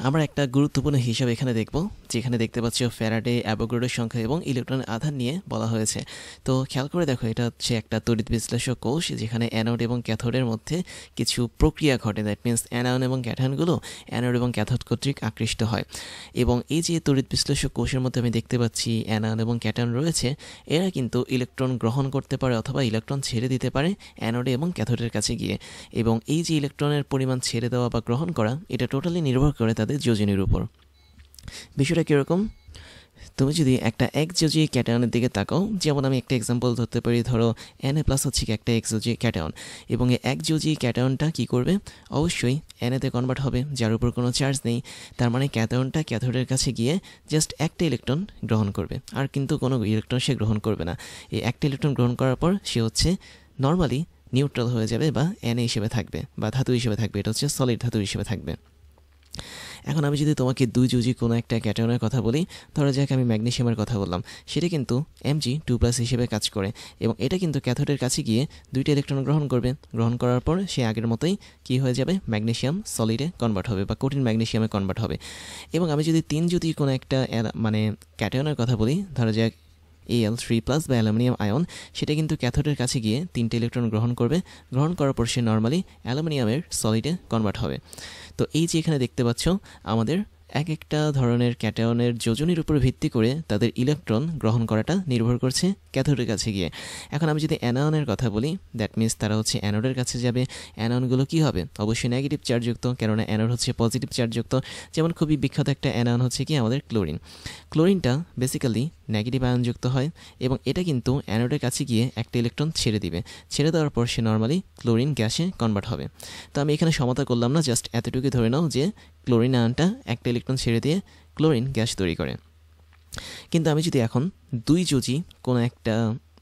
আমরা একটা গুরুত্বপূর্ণ হিসাব এখানে দেখব, যেখানে দেখতে পাচ্ছি ফ্যারাডে, অ্যাভোগাড্রোর সংখ্যা এবং ইলেকট্রনের আধান নিয়ে বলা হয়েছে। তো খেয়াল করে দেখো, এটা হচ্ছে একটা তড়িৎ বিশ্লেষক কোষ, যেখানে অ্যানোড এবং ক্যাথোডের মধ্যে কিছু প্রক্রিয়া ঘটে। দ্যাট মিনস অ্যানায়ন এবং ক্যাটায়নগুলো অ্যানোড এবং ক্যাথোড কর্তৃক আকৃষ্ট হয়। এবং এই যে তড়িৎ বিশ্লেষক কোষের মধ্যে আমি দেখতে পাচ্ছি অ্যানায়ন এবং ক্যাটায়ন রয়েছে, এরা কিন্তু ইলেকট্রন গ্রহণ করতে পারে অথবা ইলেকট্রন ছেড়ে দিতে পারে অ্যানোডে এবং ক্যাথোডের কাছে গিয়ে। এবং এই যে ইলেকট্রনের পরিমাণ ছেড়ে দেওয়া বা গ্রহণ করা, এটা টোটালি নির্ভর করে তাদের যোজনীর উপর। বিষয়টা কীরকম? তুমি যদি একটা একযোজী ক্যাটায়নের দিকে তাকাও, যেমন আমি একটা এক্সাম্পল ধরতে পারি, ধরো Na+ হচ্ছে কি একটা একযোজী ক্যাটায়ন, এবং এই একযোজী ক্যাটায়নটা কী করবে? অবশ্যই Na-তে কনভার্ট হবে, যার উপর কোনো চার্জ নেই। তার মানে ক্যাটায়নটা ক্যাথোডের কাছে গিয়ে জাস্ট একটা ইলেকট্রন গ্রহণ করবে, আর কিন্তু কোনো ইলেকট্রন সে গ্রহণ করবে না। এই একটা ইলেকট্রন গ্রহণ করার পর সে হচ্ছে নর্মালি নিউট্রাল হয়ে যাবে বা Na হিসেবে থাকবে বা ধাতু হিসেবে থাকবে, এটা হচ্ছে সলিড ধাতু হিসেবে থাকবে। এখন আমি যদি তোমাকে দুই যোজী কোনো একটা ক্যাটায়নের কথা বলি, ধরো যাক আমি ম্যাগনেসিয়ামের কথা বললাম, সেটা কিন্তু Mg2+ হিসেবে কাজ করে, এবং এটা কিন্তু ক্যাথোডের কাছে গিয়ে দুইটা ইলেকট্রন গ্রহণ করবে। গ্রহণ করার পর সে আগের মতোই কী হয়ে যাবে? ম্যাগনেসিয়াম সলিডে কনভার্ট হবে বা কঠিন ম্যাগনেসিয়ামে কনভার্ট হবে। এবং আমি যদি তিন যোজী কোনো একটা মানে ক্যাটায়নের কথা বলি, ধরো যাক Al3+ বা অ্যালুমিনিয়াম আয়ন, সেটা কিন্তু ক্যাথোডের কাছে গিয়ে তিনটে ইলেকট্রন গ্রহণ করবে। গ্রহণ করার পর সে নর্মালি অ্যালুমিনিয়ামের সলিডে কনভার্ট হবে। তো এই যে এখানে দেখতে পাচ্ছ, আমাদের এক একটা ধরনের ক্যাটায়নের যোজনীর উপর ভিত্তি করে তাদের ইলেকট্রন গ্রহণ করাটা নির্ভর করছে ক্যাথোডের কাছে গিয়ে। এখন আমি যদি অ্যানায়নের কথা বলি, দ্যাট মিনস তারা হচ্ছে অ্যানোডের কাছে যাবে। অ্যানায়নগুলো কী হবে? অবশ্যই নেগেটিভ চার্জযুক্ত, কেননা অ্যানোড হচ্ছে পজিটিভ চার্জযুক্ত। যেমন খুবই বিখ্যাত একটা অ্যানায়ন হচ্ছে কি আমাদের ক্লোরিন। ক্লোরিনটা বেসিক্যালি নেগেটিভ আয়নযুক্ত হয়, এবং এটা কিন্তু অ্যানোডের কাছে গিয়ে একটা ইলেকট্রন ছেড়ে দিবে। ছেড়ে দেওয়ার পর সে নর্মালি ক্লোরিন গ্যাসে কনভার্ট হবে। তো আমি এখানে সমতা করলাম না, জাস্ট এতটুকু ধরে নাও যে ক্লোরিন আয়নটা একটা ইলেকট্রন ছেড়ে দিয়ে ক্লোরিন গ্যাস তৈরি করে। কিন্তু আমি যদি এখন দুই যোজী কোনো একটা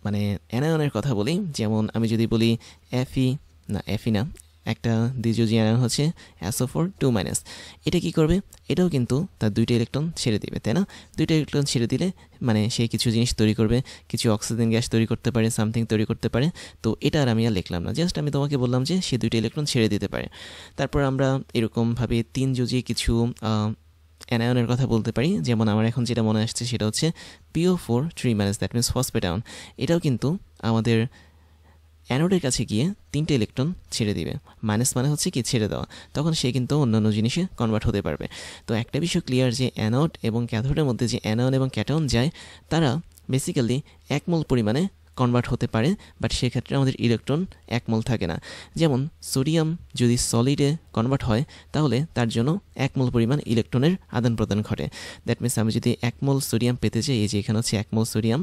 মানে অ্যানায়নের কথা বলি, যেমন আমি যদি বলি এফি না, একটা দ্বিযোজী আয়ন হচ্ছে SO4 2-, এটা কি করবে? এটাও কিন্তু তার দুইটা ইলেকট্রন ছেড়ে দিবে, তাই না? দুইটা ইলেকট্রন ছেড়ে দিলে মানে সে কিছু জিনিস তৈরি করবে, কিছু অক্সিজেন গ্যাস তৈরি করতে পারে, সামথিং তৈরি করতে পারে। তো এটা আর আমি আর লিখলাম না, জাস্ট আমি তোমাকে বললাম যে সে দুইটা ইলেকট্রন ছেড়ে দিতে পারে। তারপর আমরা এরকমভাবে তিন যোজী কিছু অ্যানায়নের কথা বলতে পারি, যেমন আমার এখন যেটা মনে আসছে সেটা হচ্ছে PO4 3-, that means phosphate ion. এটাও কিন্তু আমাদের অ্যানোডের কাছে গিয়ে তিনটে ইলেকট্রন ছেড়ে দিবে। মাইনাস মানে হচ্ছে কি ছেড়ে দেওয়া, তখন সে কিন্তু অন্যান্য জিনিসে কনভার্ট হতে পারবে। তো একটা বিষয় ক্লিয়ার যে অ্যানোড এবং ক্যাথোডের মধ্যে যে অ্যানায়ন এবং ক্যাটায়ন যায়, তারা বেসিক্যালি 1 মোল পরিমাণে কনভার্ট হতে পারে, বাট সেক্ষেত্রে আমাদের ইলেকট্রন 1 মোল থাকে না। যেমন সোডিয়াম যদি সলিডে কনভার্ট হয়, তাহলে তার জন্য 1 মোল পরিমাণ ইলেকট্রনের আদান প্রদান ঘটে। দ্যাট মিনস আমি যদি 1 মোল সোডিয়াম পেতে চাই, এই যে এখানে হচ্ছে 1 মোল সোডিয়াম,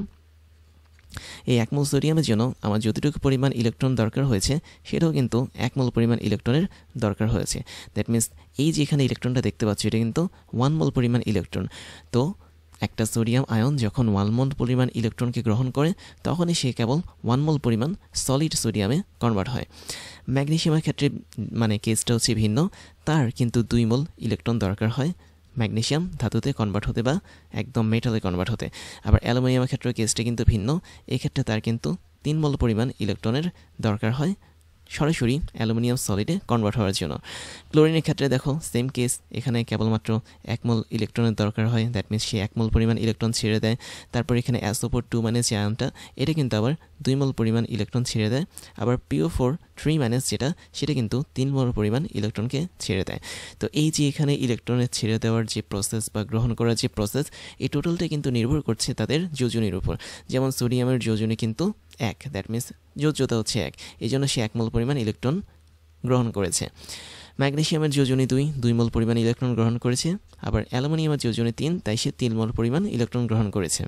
এই 1 মোল সোডিয়ামের জন্য আমার যতটুকু পরিমাণ ইলেকট্রন দরকার হয়েছে, সেটাও কিন্তু 1 মোল পরিমাণ ইলেকট্রনের দরকার হয়েছে। দ্যাট মিনস এই যে এখানে ইলেকট্রনটা দেখতে পাচ্ছি, এটা কিন্তু 1 মোল পরিমাণ ইলেকট্রন। তো একটা সোডিয়াম আয়ন যখন 1 মোল পরিমাণ ইলেকট্রনকে গ্রহণ করে, তখনই সে কেবল 1 মোল পরিমাণ সলিড সোডিয়ামে কনভার্ট হয়। ম্যাগনেসিয়ামের ক্ষেত্রে মানে কেসটা হচ্ছে ভিন্ন, তার কিন্তু 2 মোল ইলেকট্রন দরকার হয় ম্যাগনেসিয়াম ধাতুতে কনভার্ট হতে বা একদম মেটালে কনভার্ট হতে। আবার অ্যালুমিনিয়ামের ক্ষেত্রে কেসটা কিন্তু ভিন্ন, এক্ষেত্রে তার কিন্তু 3 মোল পরিমাণ ইলেকট্রনের দরকার হয় সরাসরি অ্যালুমিনিয়াম সলিডে কনভার্ট হওয়ার জন্য। ক্লোরিনের ক্ষেত্রে দেখো সেম কেস, এখানে কেবলমাত্র 1 মোল ইলেকট্রনের দরকার হয়, দ্যাট মিনস সে 1 মোল পরিমাণ ইলেকট্রন ছেড়ে দেয়। তারপর এখানে SO4 2- যে আয়নটা, এটা কিন্তু আবার 2 মোল পরিমাণ ইলেকট্রন ছেড়ে দেয়। আবার PO4 3- যেটা, সেটা কিন্তু 3 মোল পরিমাণ ইলেকট্রনকে ছেড়ে দেয়। তো এই যে এখানে ইলেকট্রনের ছেড়ে দেওয়ার যে প্রসেস বা গ্রহণ করার যে প্রসেস, এই টোটালটা কিন্তু নির্ভর করছে তাদের যোজনীর উপর। যেমন সোডিয়ামের যোজনী কিন্তু 1, দ্যাট মিনস যোজ্যতা হচ্ছে 1, এই জন্য সে 1 মোল পরিমাণ ইলেকট্রন গ্রহণ করেছে। ম্যাগনেসিয়ামের যোজনী 2 মোল পরিমাণ ইলেকট্রন গ্রহণ করেছে। আবার অ্যালুমিনিয়ামের যোজনী 3, তাই সে 3 মোল পরিমাণ ইলেকট্রন গ্রহণ করেছে।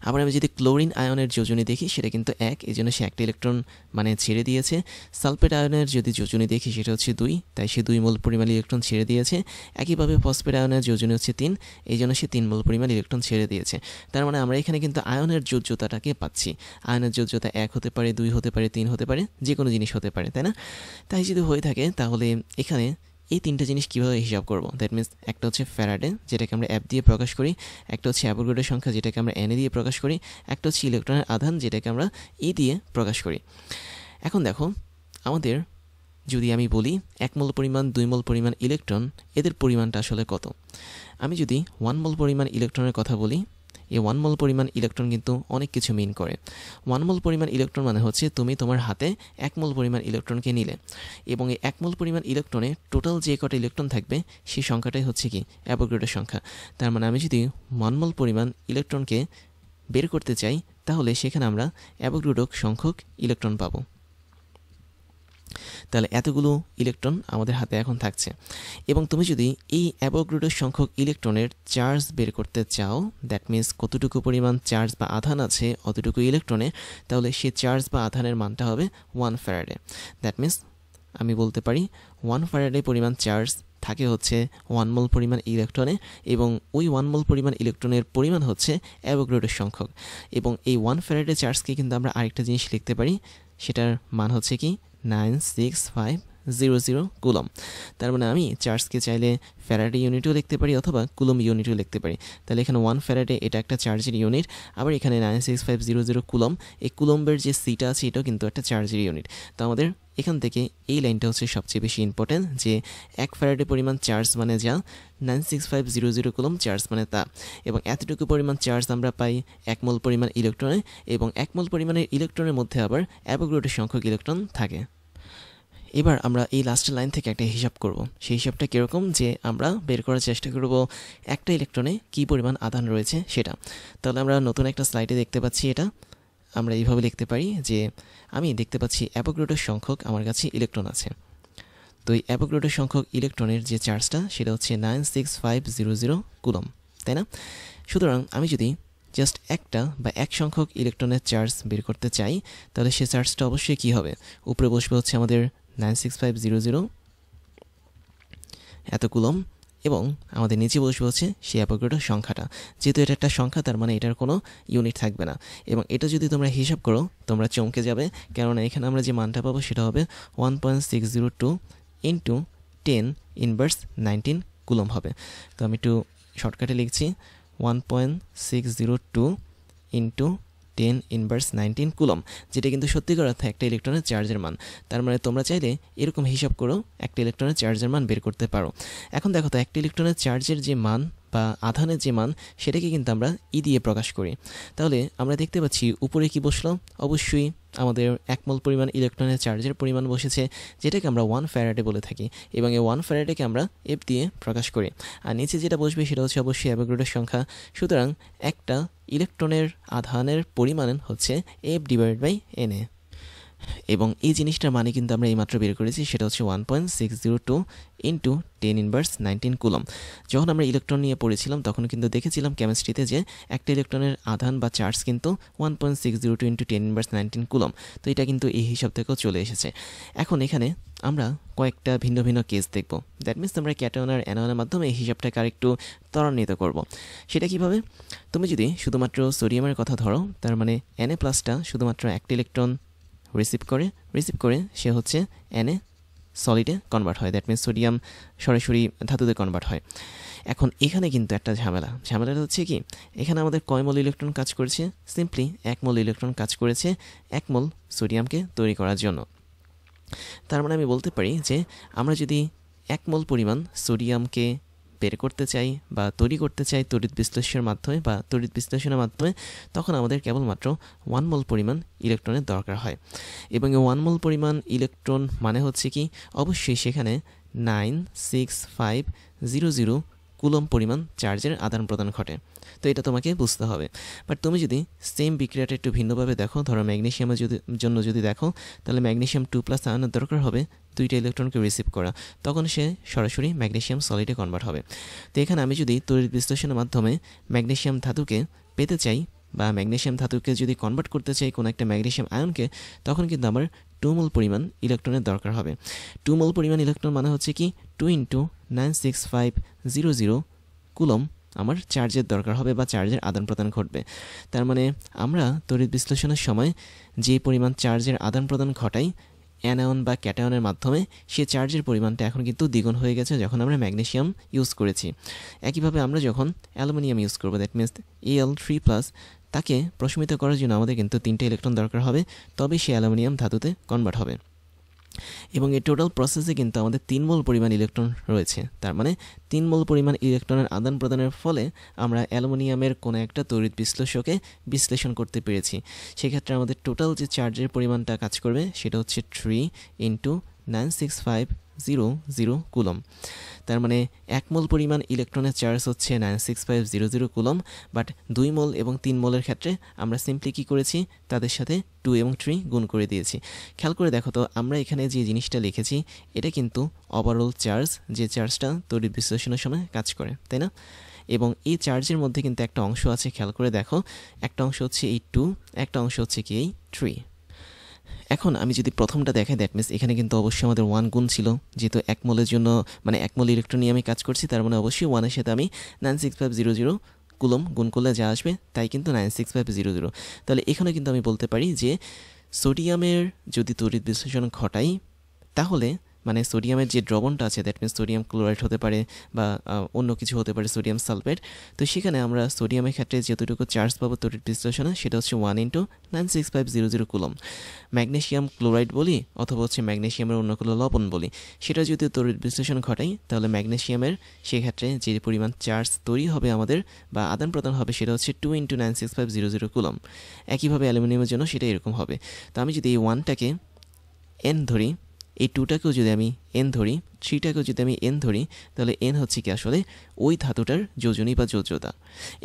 আবার আমি যদি ক্লোরিন আয়নের যোজনী দেখি, সেটা কিন্তু 1, এই জন্য সে একটা ইলেকট্রন মানে ছেড়ে দিয়েছে। সালফেট আয়নের যদি যোজনী দেখি, সেটা হচ্ছে 2, তাই সে 2 মোল পরিমাণ ইলেকট্রন ছেড়ে দিয়েছে। একইভাবে ফসফেট আয়নের যোজনী হচ্ছে 3, এই জন্য সে 3 মোল পরিমাণ ইলেকট্রন ছেড়ে দিয়েছে। তার মানে আমরা এখানে কিন্তু আয়নের যোজ্যতাটাকে পাচ্ছি। আয়নের যোজ্যতা 1 হতে পারে, 2 হতে পারে, 3 হতে পারে, যে কোনো জিনিস হতে পারে, তাই না? তাই যদি হয়ে থাকে, তাহলে এখানে এই তিনটা জিনিস কীভাবে হিসাব করব? দ্যাট মিনস একটা হচ্ছে ফ্যারাডে, যেটাকে আমরা F দিয়ে প্রকাশ করি, একটা হচ্ছে অ্যাভোগাড্রোর সংখ্যা, যেটাকে আমরা Na দিয়ে প্রকাশ করি, একটা হচ্ছে ইলেকট্রনের আধান, যেটাকে আমরা E দিয়ে প্রকাশ করি। এখন দেখো, আমাদের যদি আমি বলি 1 মোল পরিমাণ 2 মোল পরিমাণ ইলেকট্রন এদের পরিমাণটা আসলে কত। আমি যদি 1 মোল পরিমাণ ইলেকট্রনের কথা বলি, এই 1 মোল পরিমাণ ইলেকট্রন কিন্তু অনেক কিছু মিন করে। 1 মোল পরিমাণ ইলেকট্রন মানে হচ্ছে তুমি তোমার হাতে 1 মোল পরিমাণ ইলেকট্রনকে নিলে এবং এই 1 মোল পরিমাণ ইলেকট্রনে টোটাল যে কটা ইলেকট্রন থাকবে সেই সংখ্যাটাই হচ্ছে কি অ্যাভোগাড্রোর সংখ্যা। তার মানে আমি যদি 1 মোল পরিমাণ ইলেকট্রনকে বের করতে চাই তাহলে সেখানে আমরা অ্যাভোগাড্রো সংখ্যক ইলেকট্রন পাবো। তাহলে এতগুলো ইলেকট্রন আমাদের হাতে এখন থাকছে এবং তুমি যদি এই অ্যাভোগাড্রো সংখ্যক ইলেকট্রনের চার্জ বের করতে চাও, দ্যাট মিন্স কতটুকু পরিমাণ চার্জ বা আধান আছে অতটুকু ইলেকট্রনে, তাহলে সেই চার্জ বা আধানের মানটা হবে 1 ফ্যারাডে। দ্যাট মিন্স আমি বলতে পারি 1 ফ্যারাডে পরিমাণ চার্জ থাকে হচ্ছে 1 মোল পরিমাণ ইলেকট্রনে এবং ওই 1 মোল পরিমাণ ইলেকট্রনের পরিমাণ হচ্ছে অ্যাভোগাড্রো সংখ্যক। এবং এই 1 ফ্যারাডে চার্জকে কিন্তু আমরা আরেকটা জিনিস লিখতে পারি, সেটার মান হচ্ছে কি 96500 কুলম। তার মানে আমি চার্জকে চাইলে ফ্যারাডে ইউনিটও লিখতে পারি অথবা কুলম ইউনিটও লিখতে পারি। তাহলে এখানে 1 ফ্যারাডে এটা একটা চার্জের ইউনিট, আবার এখানে 96500 কুলম, এই কুলম্বের যে সিটা আছে এটাও কিন্তু একটা চার্জের ইউনিট। তো আমাদের এখান থেকে এই লাইনটা হচ্ছে সবচেয়ে বেশি ইম্পর্টেন্ট যে 1 ফ্যারাডে পরিমাণ চার্জ মানে যা, 96500 কুলম চার্জ মানে তা, এবং এতটুকু পরিমাণ চার্জ আমরা পাই 1 মোল পরিমাণ ইলেকট্রনে এবং 1 মোল পরিমাণের ইলেকট্রনের মধ্যে আবার অ্যাভোগাড্রো সংখ্যক ইলেকট্রন থাকে। এবার আমরা এই লাস্টের লাইন থেকে একটা হিসাব করব। সেই হিসাবটা কীরকম, যে আমরা বের করার চেষ্টা করব একটা ইলেকট্রনে কী পরিমাণ আধান রয়েছে সেটা। তাহলে আমরা নতুন একটা স্লাইডে দেখতে পাচ্ছি, এটা আমরা এইভাবে লিখতে পারি যে আমি দেখতে পাচ্ছি অ্যাভোগাড্রো সংখ্যক আমার কাছে ইলেকট্রন আছে। তো এই অ্যাভোগাড্রো সংখ্যক ইলেকট্রনের যে চার্জটা সেটা হচ্ছে 96500 কুলম, তাই না? সুতরাং আমি যদি জাস্ট একটা বা এক সংখ্যক ইলেকট্রনের চার্জ বের করতে চাই তাহলে সে চার্জটা অবশ্যই কী হবে, উপরে বসবে হচ্ছে আমাদের 96500 এত কুলম এবং আমাদের নিচে বসবে হচ্ছে সেই অ্যাভোগাড্রো সংখ্যাটা। যেহেতু এটা একটা সংখ্যা তার মানে এটার কোনো ইউনিট থাকবে না এবং এটা যদি তোমরা হিসাব করো তোমরা চমকে যাবে, কেননা এখানে আমরা যে মানটা পাবো সেটা হবে 1.602 ইন্টু 10⁻19 কুলম হবে। তো আমি একটু শর্টকাটে লিখছি 1.602 ইন্টু 10⁻19 কুলম, যেটা কিন্তু সত্যিকার অর্থে একটা ইলেকট্রনের চার্জের মান। তার মানে তোমরা চাইলে এরকম হিসাব করো একটা ইলেকট্রনের চার্জের মান বের করতে পারো। এখন দেখো তো একটা ইলেকট্রনের চার্জের যে মান বা আধানের যে মান সেটাকে কিন্তু আমরা ই দিয়ে প্রকাশ করি। তাহলে আমরা দেখতে পাচ্ছি উপরে কি বসলো, অবশ্যই আমাদের 1 মোল পরিমাণ ইলেকট্রনের চার্জের পরিমাণ বসেছে, যেটাকে আমরা 1 ফ্যারাডে বলে থাকি এবং এই 1 ফ্যারাডেকে আমরা এফ দিয়ে প্রকাশ করি। আর নিচে যেটা বসবে সেটা হচ্ছে অবশ্যই অ্যাভোগাড্রোর সংখ্যা। সুতরাং একটা ইলেকট্রনের আধানের পরিমাণ হচ্ছে F/NA এবং এই জিনিসটার মানে কিন্তু আমরা এইমাত্র বের করেছি, সেটা হচ্ছে 1.602 ইন্টু 10⁻19 কুলম। যখন আমরা ইলেকট্রন নিয়ে পড়েছিলাম তখন কিন্তু দেখেছিলাম কেমিস্ট্রিতে যে একটা ইলেকট্রনের আধান বা চার্জ কিন্তু 1.602 ইন্টু 10⁻19 কুলম। তো এটা কিন্তু এই হিসাব থেকেও চলে এসেছে। এখন এখানে আমরা কয়েকটা ভিন্ন ভিন্ন কেস দেখব। দ্যাট মিনস আমরা ক্যাটায়ন আর অ্যানায়নের মাধ্যমে এই হিসাবটাকে আরেকটু ত্বরান্বিত করব। সেটা কিভাবে, তুমি যদি শুধুমাত্র সোডিয়ামের কথা ধরো, তার মানে Na+ শুধুমাত্র একটা ইলেকট্রন রিসিভ করে সে হচ্ছে Na সলিডে কনভার্ট হয়, দ্যাট মিনস সোডিয়াম সরাসরি ধাতুতে কনভার্ট হয়। এখন এখানে কিন্তু একটা ঝামেলাটা হচ্ছে কি, এখানে আমাদের কয় মোল ইলেকট্রন কাজ করেছে, সিম্পলি 1 মোল ইলেকট্রন কাজ করেছে 1 মোল সোডিয়ামকে তৈরি করার জন্য। তার মানে আমি বলতে পারি যে আমরা যদি 1 মোল পরিমাণ সোডিয়ামকে বের করতে চাই বা তৈরি করতে চাই তড়িৎ বিশ্লেষণের মাধ্যমে বা তড়িৎ বিশ্লেষণের মাধ্যমে, তখন আমাদের কেবলমাত্র 1 মোল পরিমাণ ইলেকট্রনের দরকার হয় এবং এই 1 মোল পরিমাণ ইলেকট্রন মানে হচ্ছে কি, অবশ্যই সেখানে 96500 কুলম পরিমাণ চার্জের আদান প্রদান ঘটে। তো এটা তোমাকে বুঝতে হবে। বাট তুমি যদি সেম বিক্রিয়াটা একটু ভিন্নভাবে দেখো, ধরো ম্যাগনেশিয়ামের জন্য যদি দেখো, তাহলে ম্যাগনেশিয়াম 2+ আয়নের দরকার হবে 2টা ইলেকট্রনকে রিসিভ করা, তখন সে সরাসরি ম্যাগনেশিয়াম সলিডে কনভার্ট হবে। তো এখানে আমি যদি তড়িৎ বিশ্লেষণের মাধ্যমে ম্যাগনেশিয়াম ধাতুকে পেতে চাই বা ম্যাগনেশিয়াম ধাতুকে যদি কনভার্ট করতে চাই কোনো একটা ম্যাগনেশিয়াম আয়নকে, তখন কিন্তু আমার 2 মোল পরিমাণ ইলেকট্রনের দরকার হবে। 2 মোল পরিমাণ ইলেকট্রন মানে হচ্ছে কি 2 ইন্টু 96500 কুলম আমার চার্জের দরকার হবে বা চার্জের আদান প্রদান ঘটবে। তার মানে আমরা তড়িৎ বিশ্লেষণের সময় যে পরিমাণ চার্জের আদান প্রদান ঘটাই অ্যানায়ন বা ক্যাটায়নের মাধ্যমে, সে চার্জের পরিমাণটা এখন কিন্তু দ্বিগুণ হয়ে গেছে যখন আমরা ম্যাগনেশিয়াম ইউজ করেছি। একইভাবে আমরা যখন অ্যালুমিনিয়াম ইউজ করবো, দ্যাট মিনস Al3+, তাকে প্রশমিত করার জন্য আমাদের কিন্তু 3টা ইলেকট্রন দরকার হবে, তবে সে অ্যালুমিনিয়াম ধাতুতে কনভার্ট হবে। এবং এই টোটাল প্রসেসে কিন্তু আমাদের 3 মোল পরিমাণ ইলেকট্রন রয়েছে। তার মানে 3 মোল পরিমাণ ইলেকট্রনের আদান প্রদানের ফলে আমরা অ্যালুমিনিয়ামের কোনো একটা তড়িৎ বিশ্লেষকে বিশ্লেষণ করতে পেরেছি। সেক্ষেত্রে আমাদের টোটাল যে চার্জের পরিমাণটা কাজ করবে সেটা হচ্ছে 3 × 96500 কুলম। তার মানে 1 মোল পরিমাণ ইলেকট্রনের চার্জ হচ্ছে 96500 কুলম, বাট 2 মোল এবং 3 মোলের ক্ষেত্রে আমরা সিম্পলি কী করেছি, তাদের সাথে 2 এবং 3 গুণ করে দিয়েছি। খেয়াল করে দেখো তো, আমরা এখানে যে জিনিসটা লিখেছি এটা কিন্তু ওভারঅল চার্জ, যে চার্জটা তড়িৎ বিশ্লেষণের সময় কাজ করে, তাই না? এবং এই চার্জের মধ্যে কিন্তু একটা অংশ আছে, খেয়াল করে দেখো, একটা অংশ হচ্ছে এই 2, একটা অংশ হচ্ছে কি এই 3। এখন আমি যদি প্রথমটা দেখাই, দ্যাট মিনস এখানে কিন্তু অবশ্যই আমাদের 1 গুণ ছিল, যেহেতু 1 মোলের জন্য মানে 1 মোল ইলেকট্রন নিয়ে আমি কাজ করছি, তার মানে অবশ্যই 1-এর সাথে আমি 96500 কুলম গুণ করলে যা আসবে তাই কিন্তু 96500। তাহলে এখানে কিন্তু আমি বলতে পারি যে সোডিয়ামের যদি তড়িৎ বিশ্লেষণ ঘটাই, তাহলে মানে সোডিয়ামের যে দ্রবণটা আছে, দ্যাট মিনস সোডিয়াম ক্লোরাইড হতে পারে বা অন্য কিছু হতে পারে, সোডিয়াম সালফেট। তো সেখানে আমরা সোডিয়ামের ক্ষেত্রে যতটুকু চার্জ পাবো তড়িৎ বিশ্লেষণে সেটা হচ্ছে 1 × 96500 কুলম। ম্যাগনেসিয়াম ক্লোরাইড বলি অথবা হচ্ছে ম্যাগনেসিয়ামের অন্য কোনো লবণ বলি, সেটা যদি তড়িৎ বিশ্লেষণ ঘটাই তাহলে ম্যাগনেসিয়ামের সেক্ষেত্রে যে পরিমাণ চার্জ তৈরি হবে আমাদের বা আদান প্রদান হবে সেটা হচ্ছে 2 × 96500 কুলম। একইভাবে অ্যালুমিনিয়ামের জন্য সেটা এরকম হবে। তো আমি যদি এই 1টাকে n ধরি, এই 2টাকেও যদি আমি n ধরি, 3টাকেও যদি আমি n ধরি, তাহলে n হচ্ছে কি আসলে ওই ধাতুটার যোজনী বা যোজ্যতা।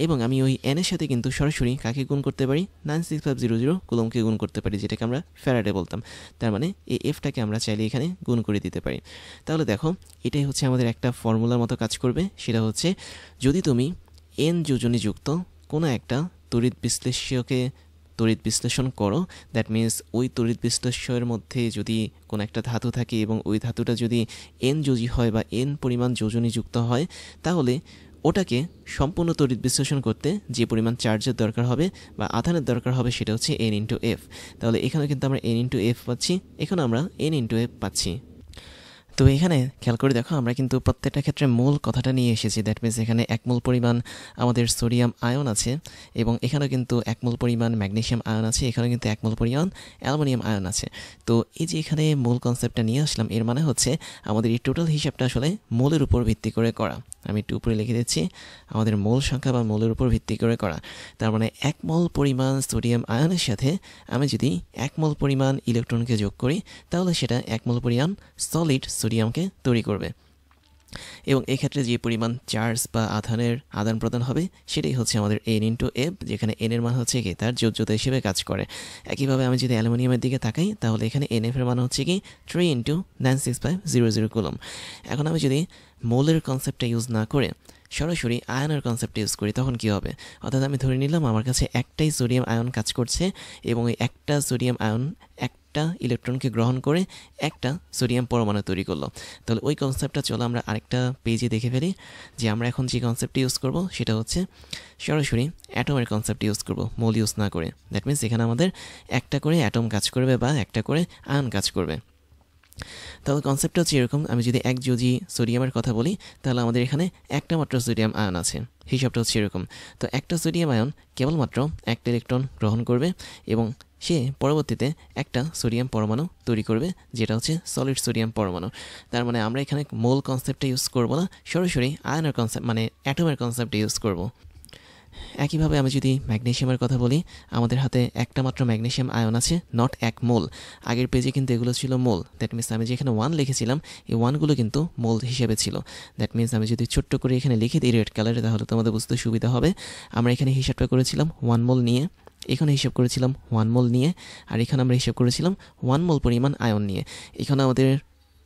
এবং আমি ওই n এর সাথে কিন্তু সরাসরি কাকে গুণ করতে পারি, 96500 কুলমকে গুণ করতে পারি, যেটাকে আমরা ফ্যারাডে বলতাম। তার মানে এই এফটাকে আমরা চাইলে এখানে গুণ করে দিতে পারি। তাহলে দেখো, এটাই হচ্ছে আমাদের একটা ফর্মুলার মতো কাজ করবে। সেটা হচ্ছে, যদি তুমি n যোজনীযুক্ত কোনো একটা তড়িৎ বিশ্লেষণ করো, দ্যাট মিনস ওই তড়িৎ বিশ্লেষ্যের মধ্যে যদি কোনো একটা ধাতু থাকে এবং ওই ধাতুটা যদি n যোজী হয় বা n পরিমাণ যোজনীযুক্ত হয়, তাহলে ওটাকে সম্পূর্ণ তড়িৎ বিশ্লেষণ করতে যে পরিমাণ চার্জের দরকার হবে বা আধানের দরকার হবে সেটা হচ্ছে n × f। তাহলে এখানে কিন্তু আমরা n × f পাচ্ছি, এখানে আমরা n × f পাচ্ছি। তো এখানে খেয়াল করে দেখো, আমরা কিন্তু প্রত্যেকটা ক্ষেত্রে মোল কথাটা নিয়ে এসেছি। দ্যাট মিনস এখানে 1 মোল পরিমাণ আমাদের সোডিয়াম আয়ন আছে এবং এখানেও কিন্তু 1 মোল পরিমাণ ম্যাগনেসিয়াম আয়ন আছে, এখানেও কিন্তু 1 মোল পরিমাণ অ্যালুমিনিয়াম আয়ন আছে। তো এই যে এখানে মোল কনসেপ্টটা নিয়ে আসলাম, এর মানে হচ্ছে আমাদের এই টোটাল হিসাবটা আসলে মোলের উপর ভিত্তি করে করা। আমি একটু উপরে লিখে দিচ্ছি, আমাদের মোল সংখ্যা বা মোলের উপর ভিত্তি করে করা। তার মানে 1 মোল পরিমাণ সোডিয়াম আয়নের সাথে আমি যদি 1 মোল পরিমাণ ইলেকট্রনকে যোগ করি, তাহলে সেটা 1 মোল পরিমাণ সলিড সোডিয়ামকে তৈরি করবে। এবং এক্ষেত্রে যে পরিমাণ চার্জ বা আধানের আদান প্রদান হবে সেটাই হচ্ছে আমাদের n × f, যেখানে n এর মান হচ্ছে কি তার যোজ্যতা হিসেবে কাজ করে। একইভাবে আমি যদি অ্যালুমিনিয়ামের দিকে তাকাই, তাহলে এখানে nf এর মান হচ্ছে কি 3 × 96500 কুলম। এখন আমি যদি মোলের কনসেপ্টটা ইউজ না করে সরাসরি আয়নের কনসেপ্ট ইউজ করি, তখন কি হবে? অর্থাৎ আমি ধরে নিলাম আমার কাছে একটাই সোডিয়াম আয়ন কাজ করছে এবং এই একটা সোডিয়াম আয়ন একটা ইলেকট্রনকে গ্রহণ করে একটা সোডিয়াম পরমাণু তৈরি করলো। তাহলে ওই কনসেপ্টটা চলো আমরা আরেকটা পেজে দেখে ফেলি, যে আমরা এখন যে কনসেপ্টটি ইউজ করব সেটা হচ্ছে সরাসরি অ্যাটমের কনসেপ্ট ইউজ করব, মোল ইউজ না করে। দ্যাট মিনস এখানে আমাদের একটা করে অ্যাটম কাজ করবে বা একটা করে আয়ন কাজ করবে। তাহলে কনসেপ্টটা হচ্ছে এরকম, আমি যদি 1 যোজি সোডিয়ামের কথা বলি, তাহলে আমাদের এখানে একটা মাত্র সোডিয়াম আয়ন আছে। হিসাবটা হচ্ছে এরকম। তো একটা সোডিয়াম আয়ন কেবলমাত্র একটা ইলেকট্রন গ্রহণ করবে এবং সে পরবর্তীতে একটা সোডিয়াম পরমাণু তৈরি করবে, যেটা হচ্ছে সলিড সোডিয়াম পরমাণু। তার মানে আমরা এখানে মোল কনসেপ্টটা ইউজ করব না, সরাসরি আয়নের কনসেপ্ট মানে অ্যাটমের কনসেপ্টটা ইউজ করব। একইভাবে আমি যদি ম্যাগনেসিয়ামের কথা বলি, আমাদের হাতে একটা মাত্র ম্যাগনেসিয়াম আয়ন আছে, নট 1 মোল। আগের পেজে কিন্তু এগুলো ছিল মোল। দ্যাট মিনস আমি যেখানে 1 লিখেছিলাম, এই 1গুলো কিন্তু মোল হিসেবে ছিল। দ্যাট মিনস আমি যদি ছোট্ট করে এখানে লিখে দিই রেড কালারে, তাহলে তোমাদের বুঝতে সুবিধা হবে। আমরা এখানে হিসাবটা করেছিলাম 1 মোল নিয়ে, এখানে হিসাব করেছিলাম 1 মোল নিয়ে, আর এখানে আমরা হিসাব করেছিলাম 1 মোল পরিমাণ আয়ন নিয়ে। এখানে আমাদের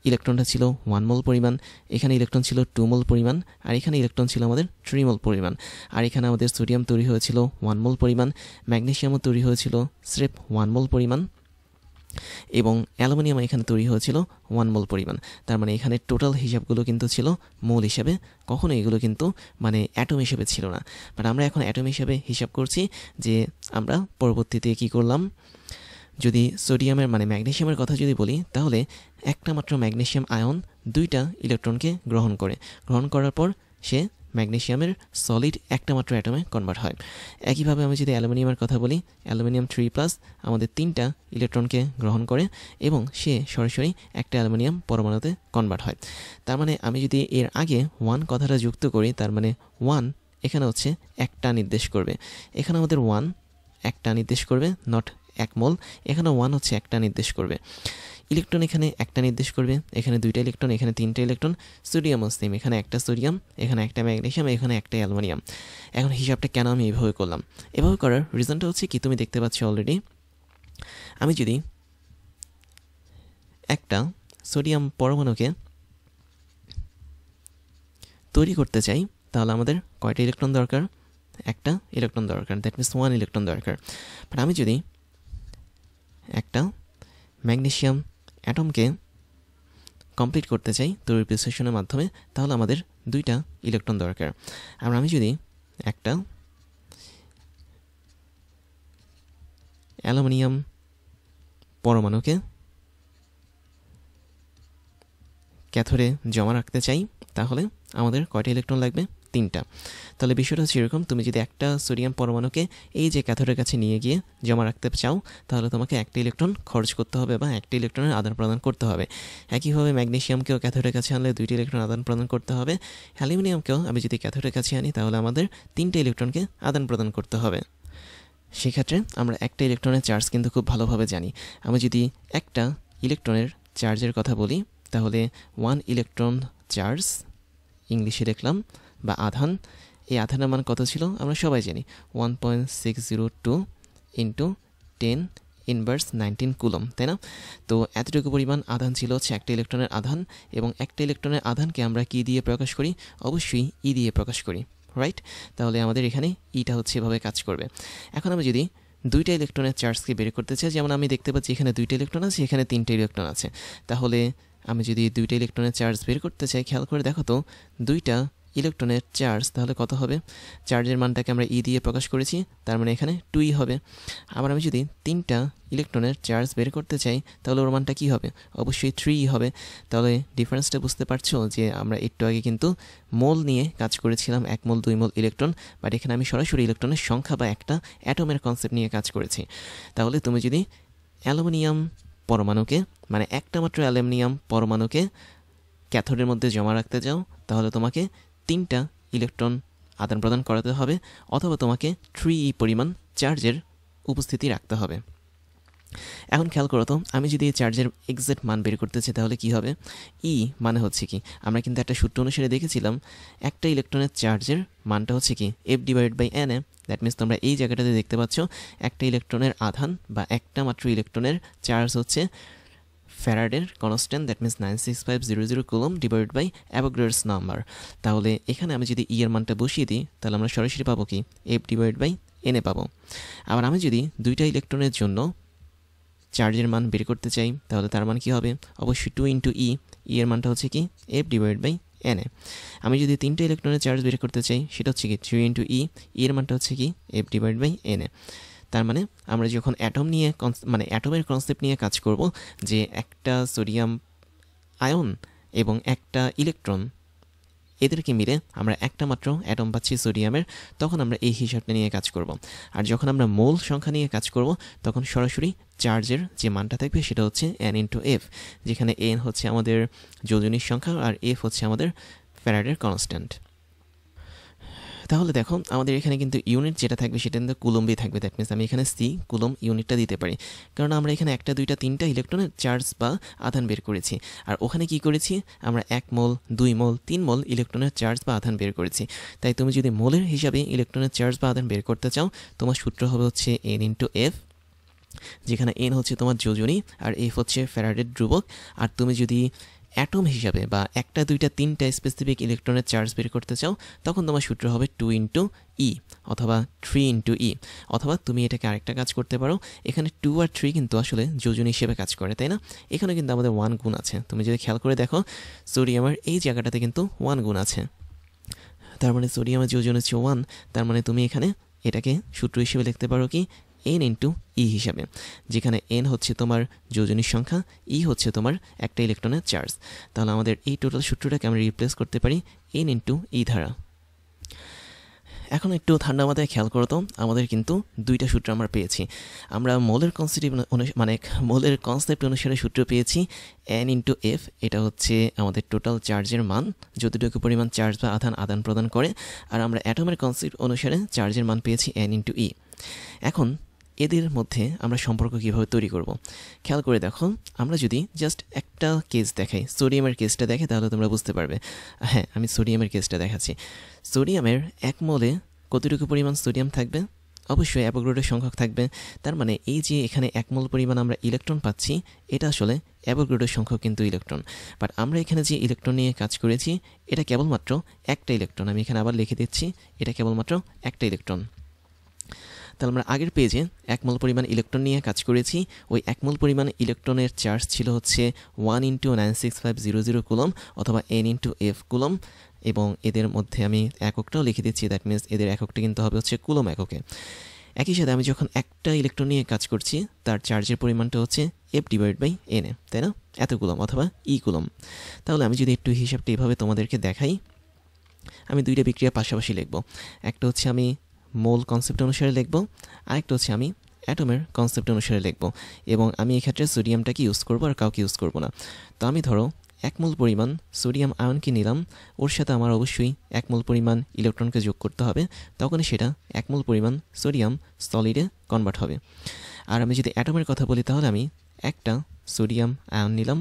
ইলেকট্রনটা ছিল 1 মোল পরিমাণ, এখানে ইলেকট্রন ছিল 2 মোল পরিমাণ, আর এখানে ইলেকট্রন ছিল আমাদের 3 মোল পরিমাণ। আর এখানে আমাদের সোডিয়াম তৈরি হয়েছিল 1 মোল পরিমাণ, ম্যাগনেসিয়ামও তৈরি হয়েছিল স্রেফ 1 মোল পরিমাণ, এবং অ্যালুমিনিয়াম এখানে তৈরি হয়েছিল 1 মোল পরিমাণ। তার মানে এখানে টোটাল হিসাবগুলো কিন্তু ছিল মোল হিসাবে, কখনো এগুলো কিন্তু মানে অ্যাটম হিসেবে ছিল না। বাট আমরা এখন অ্যাটম হিসেবে হিসাব করছি, যে আমরা পরবর্তীতে কি করলাম, যদি সোডিয়ামের মানে ম্যাগনেসিয়ামের কথা যদি বলি, তাহলে একটা মাত্র ম্যাগনেসিয়াম আয়ন 2টা ইলেকট্রনকে গ্রহণ করার পর সে ম্যাগনেসিয়ামের সলিড একটা মাত্র অ্যাটমে কনভার্ট হয়। একইভাবে আমি যদি অ্যালুমিনিয়ামের কথা বলি, অ্যালুমিনিয়াম 3+ আমাদের 3টা ইলেকট্রনকে গ্রহণ করে এবং সে সরাসরি একটা অ্যালুমিনিয়াম পরমাণুতে কনভার্ট হয়। তার মানে আমি যদি এর আগে 1 কথাটা যুক্ত করি, তার মানে 1 এখানে হচ্ছে একটা নির্দেশ করবে। এখানে আমাদের 1 একটা নির্দেশ করবে, নট 1 মোল। এখানে 1 হচ্ছে একটা নির্দেশ করবে। ইলেকট্রন এখানে একটা নির্দেশ করবে, এখানে 2টা ইলেকট্রন, এখানে 3টা ইলেকট্রন। সোডিয়ামও সেম, এখানে একটা সোডিয়াম, এখানে একটা ম্যাগনেসিয়াম, এখানে একটা অ্যালুমিনিয়াম। এখন হিসাবটা কেন আমি এভাবে করলাম? এভাবে করার রিজনটা হচ্ছে কি, তুমি দেখতে পাচ্ছ অলরেডি আমি যদি একটা সোডিয়াম পরমাণুকে তৈরি করতে চাই তাহলে আমাদের কয়টা ইলেকট্রন দরকার? একটা ইলেকট্রন দরকার, দ্যাট মিনস 1 ইলেকট্রন দরকার। বাট আমি যদি একটা ম্যাগনেসিয়াম অ্যাটমকে কমপ্লিট করতে চাই তড়িৎ বিশ্লেষণের মাধ্যমে, তাহলে আমাদের 2টা ইলেকট্রন দরকার। আর আমি যদি একটা অ্যালুমিনিয়াম পরমাণুকে ক্যাথোডে জমা রাখতে চাই তাহলে আমাদের কয়টা ইলেকট্রন লাগবে? 3টা। তাহলে বিষয়টা হচ্ছে এরকম, তুমি যদি একটা সোডিয়াম পরমাণুকে এই যে ক্যাথোডের কাছে নিয়ে গিয়ে জমা রাখতে চাও তাহলে তোমাকে একটা ইলেকট্রন খরচ করতে হবে বা একটা ইলেকট্রনের আদান প্রদান করতে হবে। একইভাবে ম্যাগনেসিয়ামকেও ক্যাথোডের কাছে আনলে 2টি ইলেকট্রন আদান প্রদান করতে হবে। অ্যালুমিনিয়ামকেও আমি যদি ক্যাথোডের কাছে আনি তাহলে আমাদের 3টে ইলেকট্রনকে আদান প্রদান করতে হবে। সেক্ষেত্রে আমরা একটা ইলেকট্রনের চার্জ কিন্তু খুব ভালোভাবে জানি। আমি যদি একটা ইলেকট্রনের চার্জের কথা বলি তাহলে 1 ইলেকট্রন চার্জ, ইংলিশে লিখলাম, বা আধান। এই আধানের মান কত ছিল আমরা সবাই জানি, 1.602 ইন্টু 10 ইনভার্স 19 কুলম, তাই না? তো এতটুকু পরিমাণ আধান ছিল হচ্ছে একটা ইলেকট্রনের আধান, এবং একটা ইলেকট্রনের আধানকে আমরা কি দিয়ে প্রকাশ করি? অবশ্যই ই দিয়ে প্রকাশ করি, রাইট? তাহলে আমাদের এখানে ইটা হচ্ছে এভাবে কাজ করবে। এখন আমি যদি 2টা ইলেকট্রনের চার্জকে বের করতে চাই, যেমন আমি দেখতে পাচ্ছি এখানে 2টা ইলেকট্রন আছে, এখানে 3টে ইলেকট্রন আছে, তাহলে আমি যদি 2টা ইলেকট্রনের চার্জ বের করতে চাই, খেয়াল করে দেখো তো 2টা ইলেকট্রনের চার্জ তাহলে কত হবে? চার্জের মানটাকে আমরা ই দিয়ে প্রকাশ করেছি, তার মানে এখানে 2 হবে। আবার আমি যদি 3টা ইলেকট্রনের চার্জ বের করতে চাই তাহলে ওর মানটা কী হবে? অবশ্যই 3 হবে। তাহলে ডিফারেন্সটা বুঝতে পারছো যে আমরা একটু আগে কিন্তু মোল নিয়ে কাজ করেছিলাম, 1 মোল 2 মোল ইলেকট্রন, বাট এখানে আমি সরাসরি ইলেকট্রনের সংখ্যা বা একটা অ্যাটমের কনসেপ্ট নিয়ে কাজ করেছি। তাহলে তুমি যদি অ্যালুমিনিয়াম পরমাণুকে, মানে একটা মাত্র অ্যালুমিনিয়াম পরমাণুকে ক্যাথোডের মধ্যে জমা রাখতে চাও তাহলে তোমাকে 3টা ইলেকট্রন আদান প্রদান করাতে হবে, অথবা তোমাকে 3e পরিমাণ চার্জের উপস্থিতি রাখতে হবে। এখন খেয়াল করো তো, আমি যদি এই চার্জের এক্সাক্ট মান বের করতে চাই তাহলে কি হবে? ই মানে হচ্ছে কি, আমরা কিন্তু একটা সূত্র অনুসারে দেখেছিলাম একটা ইলেকট্রনের চার্জের মানটা হচ্ছে কি F/N এ। দ্যাট মিনস তোমরা এই জায়গাটাতে দেখতে পাচ্ছ একটা ইলেকট্রনের আধান বা একটা মাত্র ইলেকট্রনের চার্জ হচ্ছে ফ্যারাডের constant, that means 96500 coulomb divided by Avogadro's number. তাহলে এখানে আমি যদি ই এর মানটা বসিয়ে দিই তাহলে আমরা সরাসরি পাবো কি F/N এ পাবো। আবার আমি যদি 2টা ইলেকট্রনের জন্য চার্জের মান বের করতে চাই তাহলে তার মান কি হবে? অবশ্যই 2 ইন্টু ই, এর মানটা হচ্ছে কি F/N এ। আমি যদি 3টে ইলেকট্রনের চার্জ বের করতে চাই সেটা হচ্ছে কি 3 ইন্টু ই, এর মানটা হচ্ছে কি F/N এ। তার মানে আমরা যখন অ্যাটম নিয়ে মানে অ্যাটমের কনসেপ্ট নিয়ে কাজ করব, যে একটা সোডিয়াম আয়ন এবং একটা ইলেকট্রন, এদেরকে মিলে আমরা একটা মাত্র অ্যাটম পাচ্ছি সোডিয়ামের, তখন আমরা এই হিসাবটা নিয়ে কাজ করব। আর যখন আমরা মোল সংখ্যা নিয়ে কাজ করব তখন সরাসরি চার্জের যে মানটা থাকবে সেটা হচ্ছে N ইন্টু এফ, যেখানে N হচ্ছে আমাদের যোজনীর সংখ্যা আর এফ হচ্ছে আমাদের ফ্যারাডের কনস্ট্যান্ট। তাহলে দেখো আমাদের এখানে কিন্তু ইউনিট যেটা থাকবে সেটা কিন্তু কুলম্বই থাকবে। দ্যাট মিনস আমি এখানে সি কুলম ইউনিটটা দিতে পারি, কারণ আমরা এখানে একটা 2টা 3টা ইলেকট্রনের চার্জ বা আধান বের করেছি। আর ওখানে কি করেছি? আমরা 1 মোল 2 মোল 3 মোল ইলেকট্রনের চার্জ বা আধান বের করেছি। তাই তুমি যদি মোলের হিসাবে ইলেকট্রনের চার্জ বা আধান বের করতে চাও, তোমার সূত্র হবে হচ্ছে N ইন্টু এফ, যেখানে N হচ্ছে তোমার যোজনী আর এফ হচ্ছে ফ্যারাডের ধ্রুবক। আর তুমি যদি অ্যাটম হিসাবে বা একটা 2টা 3টা স্পেসিফিক ইলেকট্রনের চার্জ বের করতে চাও তখন তোমার সূত্র হবে 2 ইন্টু ই অথবা 3 ইন্টু ই, অথবা তুমি এটাকে আরেকটা কাজ করতে পারো, এখানে 2 আর 3 কিন্তু আসলে যোজনী হিসেবে কাজ করে, তাই না? এখানে কিন্তু আমাদের 1 গুণ আছে। তুমি যদি খেয়াল করে দেখো সোডিয়ামের এই জায়গাটাতে কিন্তু 1 গুণ আছে, তার মানে সোডিয়ামের যোজন হচ্ছে 1। তার মানে তুমি এখানে এটাকে সূত্র হিসেবে লিখতে পারো কি N ইন্টু ই হিসাবে, যেখানে N হচ্ছে তোমার যোজনীর সংখ্যা, ই হচ্ছে তোমার একটা ইলেকট্রনের চার্জ। তাহলে আমাদের এই টোটাল সূত্রটাকে আমরা রিপ্লেস করতে পারি N ইন্টু ই দ্বারা। এখন একটু ঠান্ডা মাথায় খেয়াল করো তো, আমাদের কিন্তু দুইটা সূত্র আমরা পেয়েছি। আমরা মোলের কনসেপ্ট অনুসারে সূত্র পেয়েছি n/f, এটা হচ্ছে আমাদের টোটাল চার্জের মান, যতটুকু পরিমাণ চার্জ বা আদান প্রদান করে। আর আমরা অ্যাটমের কনসেপ্ট অনুসারে চার্জের মান পেয়েছি n/e। এখন এদের মধ্যে আমরা সম্পর্ক কীভাবে তৈরি করব খেয়াল করে দেখো। আমরা যদি জাস্ট একটা কেস দেখাই, সোডিয়ামের কেসটা দেখে, তাহলে তোমরা বুঝতে পারবে। হ্যাঁ, আমি সোডিয়ামের কেসটা দেখাচ্ছি। সোডিয়ামের 1 মোলে কতটুকু পরিমাণ সোডিয়াম থাকবে? অবশ্যই অ্যাভোগাড্রো সংখ্যক থাকবে। তার মানে এই যে এখানে 1 মোল পরিমাণ আমরা ইলেকট্রন পাচ্ছি, এটা আসলে অ্যাভোগাড্রো সংখ্যক কিন্তু ইলেকট্রন। বাট আমরা এখানে যে ইলেকট্রন নিয়ে কাজ করেছি, এটা কেবলমাত্র একটা ইলেকট্রন। আমি এখানে আবার লিখে দিচ্ছি, এটা কেবলমাত্র একটা ইলেকট্রন। তাহলে আমরা আগের পেজে 1 মোল পরিমাণ ইলেকট্রন নিয়ে কাজ করেছি। ওই 1 মোল পরিমাণ ইলেকট্রনের চার্জ ছিল হচ্ছে 1 × 96500 কুলম অথবা n/f কুলম, এবং এদের মধ্যে আমি এককটাও লিখে দিচ্ছি। দ্যাট মিনস এদের এককটা কিন্তু হবে হচ্ছে কুলম এককে। একই সাথে আমি যখন একটা ইলেকট্রন নিয়ে কাজ করছি, তার চার্জের পরিমাণটা হচ্ছে f/n, তাই না? এত কুলম অথবা ই কুলম। তাহলে আমি যদি একটু হিসাবটা এভাবে তোমাদেরকে দেখাই, আমি দুইটা বিক্রিয়া পাশাপাশি লিখব। একটা হচ্ছে আমি মোল কনসেপ্ট অনুসারে লিখব, আরেকটা হচ্ছে আমি অ্যাটমের কনসেপ্ট অনুসারে লিখব। এবং আমি এক্ষেত্রে সোডিয়ামটাকে ইউজ করব, আর কাউকে ইউজ করব না। তো আমি ধরো 1 মোল পরিমাণ সোডিয়াম আয়নকে নিলাম, ওর সাথে আমার অবশ্যই 1 মোল পরিমাণ ইলেকট্রনকে যোগ করতে হবে, তখনই সেটা 1 মোল পরিমাণ সোডিয়াম সলিডে কনভার্ট হবে। আর আমি যদি অ্যাটমের কথা বলি, তাহলে আমি একটা সোডিয়াম আয়ন নিলাম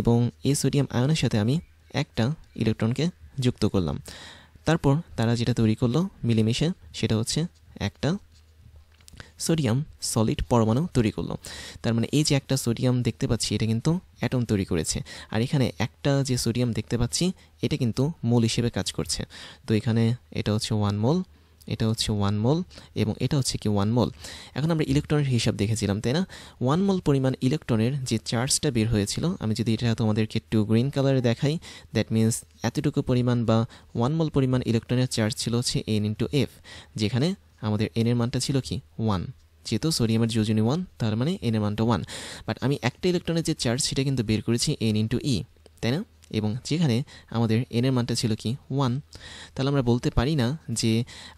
এবং এই সোডিয়াম আয়নের সাথে আমি একটা ইলেকট্রনকে যুক্ত করলাম। তারপর তারা যেটা তৈরি করলো মিলেমিশে, সেটা হচ্ছে একটা সোডিয়াম সলিড পরমাণু তৈরি করলো। তার মানে এই যে একটা সোডিয়াম দেখতে পাচ্ছি, এটা কিন্তু অ্যাটম তৈরি করেছে। আর এখানে একটা যে সোডিয়াম দেখতে পাচ্ছি, এটা কিন্তু মোল হিসেবে কাজ করছে। তো এখানে এটা হচ্ছে 1 মোল, এটা হচ্ছে 1 মোল, এবং এটা হচ্ছে কি 1 মোল। এখন আমরা ইলেকট্রনের হিসাব দেখেছিলাম, তাই না? 1 মোল পরিমাণ ইলেকট্রনের যে চার্জটা বের হয়েছিল, আমি যদি এটা তোমাদেরকে একটু গ্রিন কালারে দেখাই, দ্যাট মিনস এতটুকু পরিমাণ বা 1 মোল পরিমাণ ইলেকট্রনের চার্জ ছিল হচ্ছে n/f, যেখানে আমাদের n এর মানটা ছিল কি 1। যেহেতু সোডিয়ামের যোজনী 1, তার মানে n এর মানটা 1। বাট আমি একটা ইলেকট্রনের যে চার্জ, সেটা কিন্তু বের করেছি n/e, তাই না? এবং যেখানে আমাদের n এর মানটা ছিল কি 1। তাহলে আমরা বলতে পারি না যে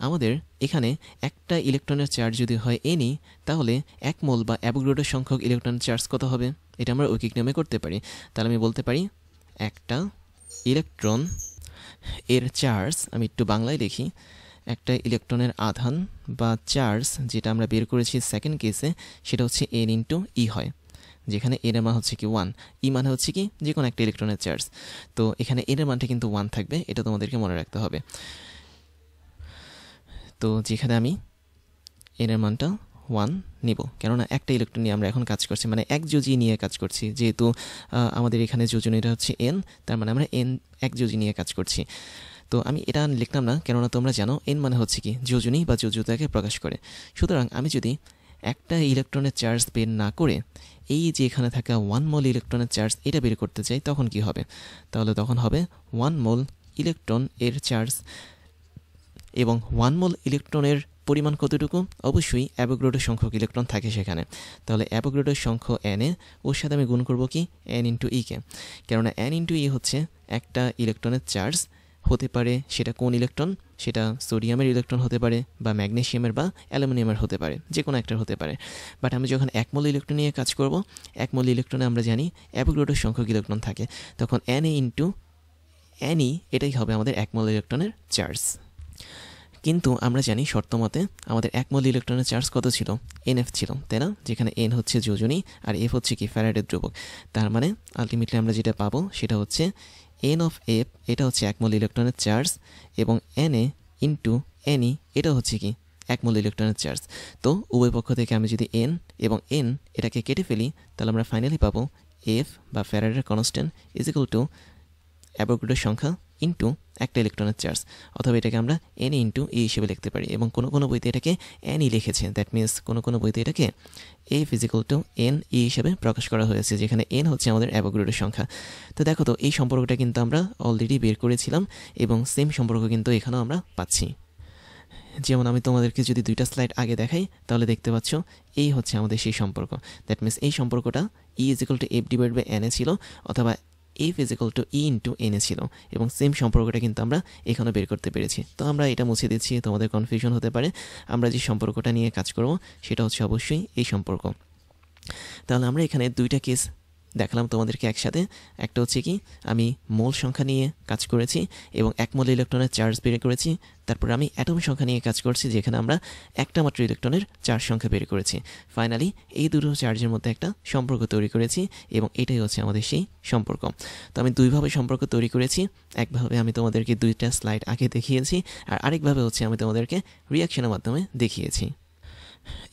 আমাদের এখানে একটা ইলেকট্রনের চার্জ যদি হয় n, তাহলে 1 মোল বা অ্যাভোগাড্রো সংখ্যক ইলেকট্রনের চার্জ কত হবে? এটা আমরা ঐকিক নিয়মে করতে পারি। তাহলে আমি বলতে পারি একটা ইলেকট্রন এর চার্জ, আমি একটু বাংলায় লিখি, একটা ইলেকট্রনের আধান বা চার্জ যেটা আমরা বের করেছি সেকেন্ড কেসে, সেটা হচ্ছে n/e হয়, যেখানে n এর মান হচ্ছে কি 1, ই মানে হচ্ছে কি যে কোনো একটা ইলেকট্রনের চার্জ। তো এখানে n এর মানটা কিন্তু 1 থাকবে, এটা তোমাদেরকে মনে রাখতে হবে। তো যেখানে আমি n এর মানটা 1 নিব, কেননা একটা ইলেকট্রন নিয়ে আমরা এখন কাজ করছি, মানে এক যোজি নিয়ে কাজ করছি। যেহেতু আমাদের এখানে যোজনীটা হচ্ছে n, তার মানে আমরা এক যোজি নিয়ে কাজ করছি। তো আমি এটা লিখলাম না, কেননা তোমরা জানো n মানে হচ্ছে কি যোজনী বা যোজ্যতাকে প্রকাশ করে। সুতরাং আমি যদি একটা ইলেকট্রনের চার্জ বের না করে এই যে এখানে থাকা 1 মোল ইলেকট্রনের চার্জ এটা বের করতে চাই, তখন কি হবে? তাহলে তখন হবে 1 মোল ইলেকট্রন এর চার্জ, এবং 1 মোল ইলেকট্রনের পরিমাণ কতটুকু? অবশ্যই অ্যাভোগাড্রো সংখ্যক ইলেকট্রন থাকে সেখানে। তাহলে অ্যাভোগাড্রো সংখ্যক n এ, ওর সাথে আমি গুণ করব কি n/e কে, কেননা n/e হচ্ছে একটা ইলেকট্রনের চার্জ। হতে পারে সেটা কোন ইলেকট্রন, সেটা সোডিয়ামের ইলেকট্রন হতে পারে, বা ম্যাগনেসিয়ামের বা অ্যালুমিনিয়ামের হতে পারে, যে কোনো একটার হতে পারে। বাট আমি যখন 1 মোল ইলেকট্রন নিয়ে কাজ করব, 1 মোল ইলেকট্রনে আমরা জানি অ্যাভোগাড্রো সংখ্যক ইলেকট্রন থাকে, তখন Na/ne এটাই হবে আমাদের 1 মোল ইলেকট্রনের চার্জ। কিন্তু আমরা জানি শর্ত মতে আমাদের 1 মোল ইলেকট্রনের চার্জ কত ছিল? nf ছিল, তাই না? যেখানে n হচ্ছে যোজনী আর f হচ্ছে কি ফ্যারাডের ধ্রুবক। তার মানে আলটিমেটলি আমরা যেটা পাবো সেটা হচ্ছে n/f, এটা হচ্ছে 1 মোল ইলেকট্রনের চার্জ, এবং Na/ne এটা হচ্ছে কি 1 মোল ইলেকট্রনের চার্জ। তো উভয় পক্ষ থেকে আমি যদি n এবং n এটাকে কেটে ফেলি, তাহলে আমরা ফাইনালি পাবো f বা ফ্যারাডের constant is equal to Avogadro সংখ্যা ইন্টু একটা ইলেকট্রনের চার্জ, অথবা এটাকে আমরা n/e হিসেবে লিখতে পারি। এবং কোনো কোনো বইতে এটাকে n লিখেছে, দ্যাট মিনস কোনো কোনো বইতে এটাকে f = n/e হিসেবে প্রকাশ করা হয়েছে, যেখানে n হচ্ছে আমাদের অ্যাভোগাড্রো সংখ্যা। তো দেখো তো এই সম্পর্কটা কিন্তু আমরা অলরেডি বের করেছিলাম, এবং সেম সম্পর্ক কিন্তু এখানেও আমরা পাচ্ছি। যেমন আমি তোমাদেরকে যদি 2টা স্লাইড আগে দেখাই, তাহলে দেখতে পাচ্ছ এই হচ্ছে আমাদের সেই সম্পর্ক। দ্যাট মিনস এই সম্পর্কটা E = f/n ছিল, অথবা F = E × Na ছিল এবং সেম সম্পর্কটা কিন্তু আমরা এখানে বের করতে পেরেছি। তো আমরা এটা মুছে দিচ্ছি, তোমাদের কনফিউশন হতে পারে। আমরা যে সম্পর্কটা নিয়ে কাজ করব সেটা হচ্ছে অবশ্যই এই সম্পর্ক। তাহলে আমরা এখানে দুইটা কেস দেখালাম তোমাদেরকে একসাথে। একটা হচ্ছে কি আমি মোল সংখ্যা নিয়ে কাজ করেছি এবং 1 মোল ইলেকট্রনের চার্জ বের করেছি। তারপর আমি অ্যাটম সংখ্যা নিয়ে কাজ করছি, যেখানে আমরা একটা মাত্র ইলেকট্রনের চার্জ সংখ্যা বের করেছি। ফাইনালি এই দুটো চার্জের মধ্যে একটা সম্পর্ক তৈরি করেছি এবং এটাই হচ্ছে আমাদের সেই সম্পর্ক। তো আমি দুইভাবে সম্পর্ক তৈরি করেছি। একভাবে আমি তোমাদেরকে দুইটা স্লাইড আগে দেখিয়েছি, আর আরেকভাবে হচ্ছে আমি তোমাদেরকে রিয়াকশনের মাধ্যমে দেখিয়েছি।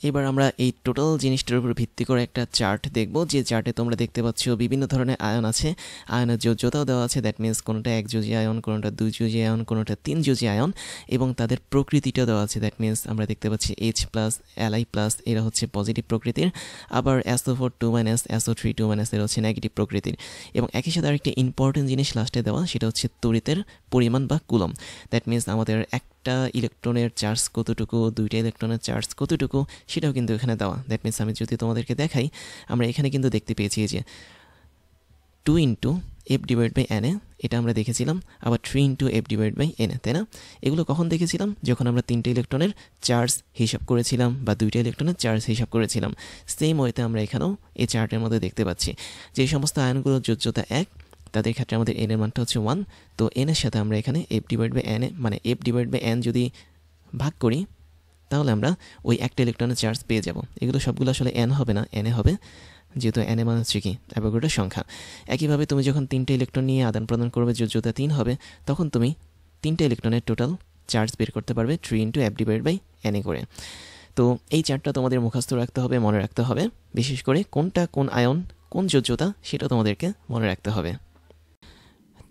এবার আমরা এই টোটাল জিনিসটার উপর ভিত্তি করে একটা চার্ট দেখব, যে চার্টে তোমরা দেখতে পাচ্ছ বিভিন্ন ধরনের আয়ন আছে, আয়নের যোজ্যতাও দেওয়া আছে। দ্যাট মিনস কোনোটা একযোজী আয়ন, কোনোটা দুইযোজী আয়ন, কোনোটা তিনযোজী আয়ন, এবং তাদের প্রকৃতিটাও দেওয়া আছে। দ্যাট মিনস আমরা দেখতে পাচ্ছি H+, Li+, এরা হচ্ছে পজিটিভ প্রকৃতির, আবার SO4 2-, SO3 2- এরা হচ্ছে নেগেটিভ প্রকৃতির। এবং একই সাথে আরেকটা ইম্পর্টেন্ট জিনিস লাস্টে দেওয়া, সেটা হচ্ছে তড়িতের পরিমাণ বা কুলম। দ্যাট মিনস আমাদের একটা ইলেকট্রনের চার্জ কতটুকু, দুইটা ইলেকট্রনের চার্জ কতটুকু, সেটাও কিন্তু এখানে দেওয়া। দ্যাট মিনস আমি যদি তোমাদেরকে দেখাই, আমরা এখানে কিন্তু দেখতে পেয়েছি যে 2 × F/Na, এটা আমরা দেখেছিলাম, আবার 3 × F/Na, তাই না? এগুলো কখন দেখেছিলাম? যখন আমরা তিনটে ইলেকট্রনের চার্জ হিসাব করেছিলাম বা দুইটা ইলেকট্রনের চার্জ হিসাব করেছিলাম। সেম ওয়েতে আমরা এখানেও এই চার্টের মধ্যে দেখতে পাচ্ছি যে সমস্ত আয়নগুলোর যোজ্যতা 1, তাদের ক্ষেত্রে আমাদের n এর মানটা হচ্ছে 1। তো n এর সাথে আমরা এখানে F/Na মানে F/n যদি ভাগ করি, তাহলে আমরা ওই একটা ইলেকট্রনের চার্জ পেয়ে যাব। এগুলো সবগুলো আসলে n হবে না, na হবে, যেহেতু na মানে হচ্ছে কি অ্যাভোগাড্রোর সংখ্যা। একইভাবে তুমি যখন তিনটে ইলেকট্রন নিয়ে আদান প্রদান করবে, যোজ্যতা 3 হবে, তখন তুমি তিনটে ইলেকট্রনের টোটাল চার্জ বের করতে পারবে 3 × F/na করে। তো এই চার্টটা তোমাদের মুখস্থ রাখতে হবে, মনে রাখতে হবে। বিশেষ করে কোনটা কোন আয়ন, কোন যোজ্যতা, সেটা তোমাদেরকে মনে রাখতে হবে।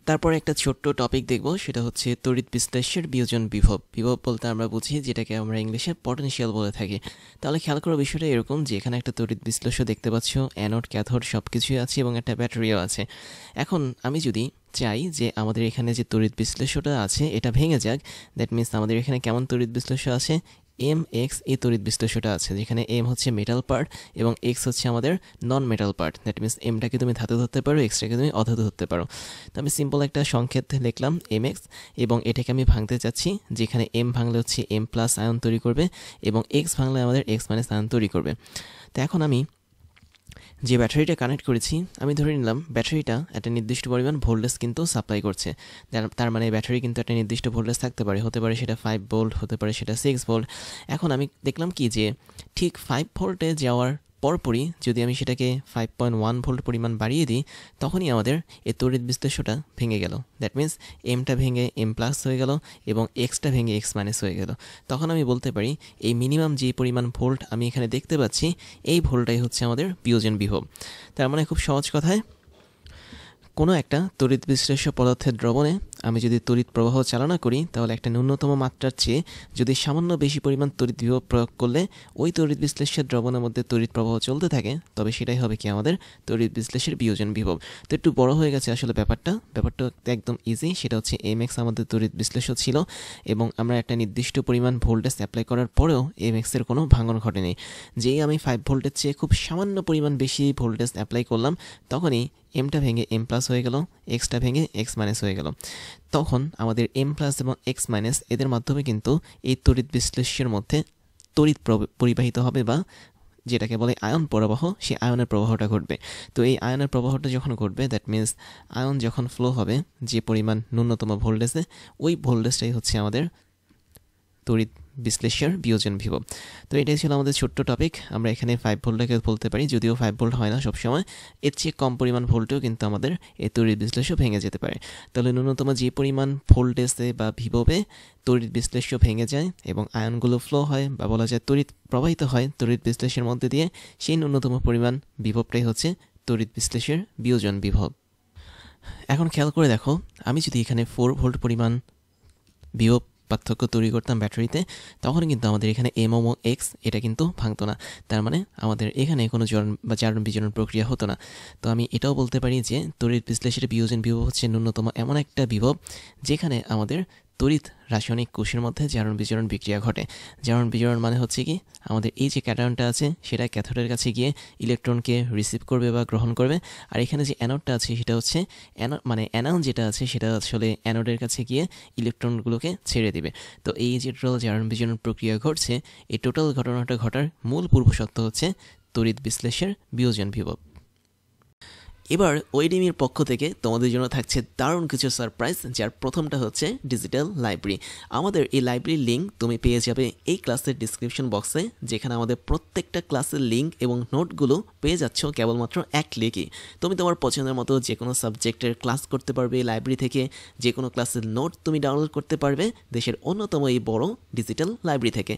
তারপর একটা ছোট্ট টপিক দেখব, সেটা হচ্ছে তড়িৎ বিশ্লেষ্যের বিয়োজন বিভব। বিভব বলতে আমরা বুঝি যেটাকে আমরা ইংলিশে পটেনশিয়াল বলে থাকি। তাহলে খেয়াল করো বিষয়টা এরকম যে এখানে একটা তড়িৎ বিশ্লেষ্য দেখতে পাচ্ছ, অ্যানোড ক্যাথোড সব কিছুই আছে এবং একটা ব্যাটারিও আছে। এখন আমি যদি চাই যে আমাদের এখানে যে তড়িৎ বিশ্লেষ্যটা আছে এটা ভেঙে যাক, দ্যাট মিনস আমাদের এখানে কেমন তড়িৎ বিশ্লেষ্য আছে, mx এই তড়িৎ বিশ্লেষ্যটা আছে, যেখানে m হচ্ছে মেটাল পার্ট এবং x হচ্ছে আমাদের non metal part. That means এমটাকে তুমি ধাতু ধরতে পারো, এক্সটাকে তুমি অধাতু ধরতে পারো। তো আমি সিম্পল একটা সংকেত লিখলাম mx, এবং এটাকে আমি ভাঙতে চাচ্ছি, যেখানে m ভাঙলে হচ্ছে m+ আয়ন তৈরি করবে এবং x ভাঙলে আমাদের x- আয়ন তৈরি করবে। তো এখন আমি যে ব্যাটারিটা কানেক্ট করেছি, আমি ধরে নিলাম ব্যাটারিটা একটা নির্দিষ্ট পরিমাণ ভোল্টেজ কিন্তু সাপ্লাই করছে। তার মানে ব্যাটারি কিন্তু একটা নির্দিষ্ট ভোল্টেজ থাকতে পারে, হতে পারে সেটা 5 ভোল্ট, হতে পারে সেটা 6 ভোল্ট। এখন আমি দেখলাম কি যে ঠিক 5 ভোল্টে যাওয়ার পরপরই যদি আমি সেটাকে 5.1 ভোল্ট পরিমাণ বাড়িয়ে দিই, তখনই আমাদের এই তড়িৎ বিশ্লেষ্যটা ভেঙে গেল। দ্যাট মিনস এমটা ভেঙে m+ হয়ে গেল এবং এক্সটা ভেঙে x- হয়ে গেল। তখন আমি বলতে পারি এই মিনিমাম যে পরিমাণ ভোল্ট আমি এখানে দেখতে পাচ্ছি, এই ভোল্টটাই হচ্ছে আমাদের বিয়োজন বিভব। তার মানে খুব সহজ কথায়, কোনো একটা তড়িৎ বিশ্লেষ্য পদার্থের দ্রবণে আমি যদি তড়িৎ প্রবাহ চালনা করি, তাহলে একটা ন্যূনতম মাত্রার চেয়ে যদি সামান্য বেশি পরিমাণ তড়িৎ বিভব প্রয়োগ করলে ওই তড়িৎ বিশ্লেষ্যের দ্রবণের মধ্যে তড়িৎ প্রবাহ চলতে থাকে, তবে সেটাই হবে কি আমাদের তড়িৎ বিশ্লেষ্যের বিয়োজন বিভব। তো একটু বড় হয়ে গেছে আসলে ব্যাপারটা একদম ইজি। সেটা হচ্ছে mx আমাদের তড়িৎ বিশ্লেষ্য ছিল এবং আমরা একটা নির্দিষ্ট পরিমাণ ভোল্টেজ অ্যাপ্লাই করার পরেও mx এর কোনো ভাঙন ঘটেনি। যেই আমি 5 ভোল্টের চেয়ে খুব সামান্য পরিমাণ বেশি ভোল্টেজ অ্যাপ্লাই করলাম, তখনই এমটা ভেঙে m+ হয়ে গেল, এক্সটা ভেঙে x- হয়ে গেল। তখন আমাদের m+ এবং x- এদের মাধ্যমে কিন্তু এই তড়িৎ বিশ্লেষ্যের মধ্যে তড়িৎ পরিবাহিত হবে, বা যেটাকে বলে আয়ন প্রবাহ, সেই আয়নের প্রবাহটা ঘটবে। তো এই আয়নের প্রবাহটা যখন ঘটবে, দ্যাট মিনস আয়ন যখন ফ্লো হবে যে পরিমাণ ন্যূনতম ভোল্টেজে, ওই ভোল্টেজটাই হচ্ছে আমাদের তড়িৎ বিশ্লেষ্যের বিয়োজন বিভব। তো এটাই ছিল আমাদের ছোট্ট টপিক। আমরা এখানে 5 ভোল্টটাকে বলতে পারি, যদিও 5 ভোল্ট হয় না সবসময়, এর চেয়ে কম পরিমাণ ভোল্টেও কিন্তু আমাদের এই তড়িৎ বিশ্লেষ্য ভেঙে যেতে পারে। তাহলে ন্যূনতম যে পরিমাণ ভোল্টেজে বা বিভবে তড়িৎ বিশ্লেষ্য ভেঙে যায় এবং আয়নগুলো ফ্লো হয়, বা বলা যায় তড়িৎ প্রবাহিত হয় তড়িৎ বিশ্লেষ্যের মধ্যে দিয়ে, সেই ন্যূনতম পরিমাণ বিভবটাই হচ্ছে তড়িৎ বিশ্লেষ্যের বিয়োজন বিভব। এখন খেয়াল করে দেখো, আমি যদি এখানে 4 ভোল্ট পরিমাণ বিভব পার্থক্য তৈরি করতাম ব্যাটারিতে, তখন কিন্তু আমাদের এখানে m এবং x এটা কিন্তু ভাঙতো না। তার মানে আমাদের এখানে কোনো জ্বলন বা জারণ বিজারণ প্রক্রিয়া হতো না। তো আমি এটাও বলতে পারি যে তড়িৎ বিশ্লেষ্যের বিয়োজন বিভব হচ্ছে ন্যূনতম এমন একটা বিভব যেখানে আমাদের তড়িৎ রাসায়নিক কোষের মধ্যে জারণ বিজারণ বিক্রিয়া ঘটে। জারণ বিজারণ মানে হচ্ছে কি, আমাদের এই যে ক্যাটায়নটা আছে সেটা ক্যাথোডের কাছে গিয়ে ইলেকট্রনকে রিসিভ করবে বা গ্রহণ করবে, আর এখানে যে অ্যানোডটা আছে সেটা হচ্ছে অ্যানায়ন যেটা আছে সেটা আসলে অ্যানোডের কাছে গিয়ে ইলেকট্রনগুলোকে ছেড়ে দিবে। তো এই যে টোটাল জারণ বিজারণ প্রক্রিয়া ঘটছে, এই টোটাল ঘটনাটা ঘটার মূল পূর্বশর্ত হচ্ছে তড়িৎ বিশ্লেষের বিয়োজন বিভব। এবার ওয়েডিমির পক্ষ থেকে তোমাদের জন্য থাকছে দারুণ কিছু সারপ্রাইজ, যার প্রথমটা হচ্ছে ডিজিটাল লাইব্রেরি। আমাদের এই লাইব্রেরির লিঙ্ক তুমি পেয়ে যাবে এই ক্লাসের ডিসক্রিপশন বক্সে, যেখানে আমাদের প্রত্যেকটা ক্লাসের লিঙ্ক এবং নোটগুলো পেয়ে যাচ্ছ কেবলমাত্র এক ক্লিকই। তুমি তোমার পছন্দের মতো যে কোনো সাবজেক্টের ক্লাস করতে পারবে এই লাইব্রেরি থেকে, যে কোনো ক্লাসের নোট তুমি ডাউনলোড করতে পারবে দেশের অন্যতম এই বড় ডিজিটাল লাইব্রেরি থেকে।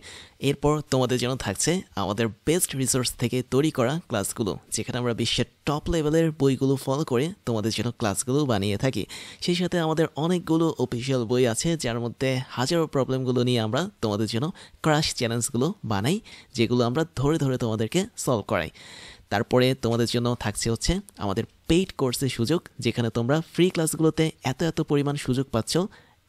এরপর তোমাদের জন্য থাকছে আমাদের বেস্ট রিসোর্স থেকে তৈরি করা ক্লাসগুলো, যেখানে আমরা বিশ্বের টপ লেভেলের বইগুলো ফলো করে তোমাদের জন্য ক্লাসগুলো বানিয়ে থাকি। সেই সাথে আমাদের অনেকগুলো অফিসিয়াল বই আছে, যার মধ্যে হাজারো প্রবলেমগুলো নিয়ে আমরা তোমাদের জন্য ক্রাশ চ্যালেঞ্জগুলো বানাই, যেগুলো আমরা ধরে ধরে তোমাদেরকে সলভ করাই। তারপরে তোমাদের জন্য থাকছে হচ্ছে আমাদের পেইড কোর্সের সুযোগ, যেখানে তোমরা ফ্রি ক্লাসগুলোতে এত পরিমাণ সুযোগ পাচ্ছ,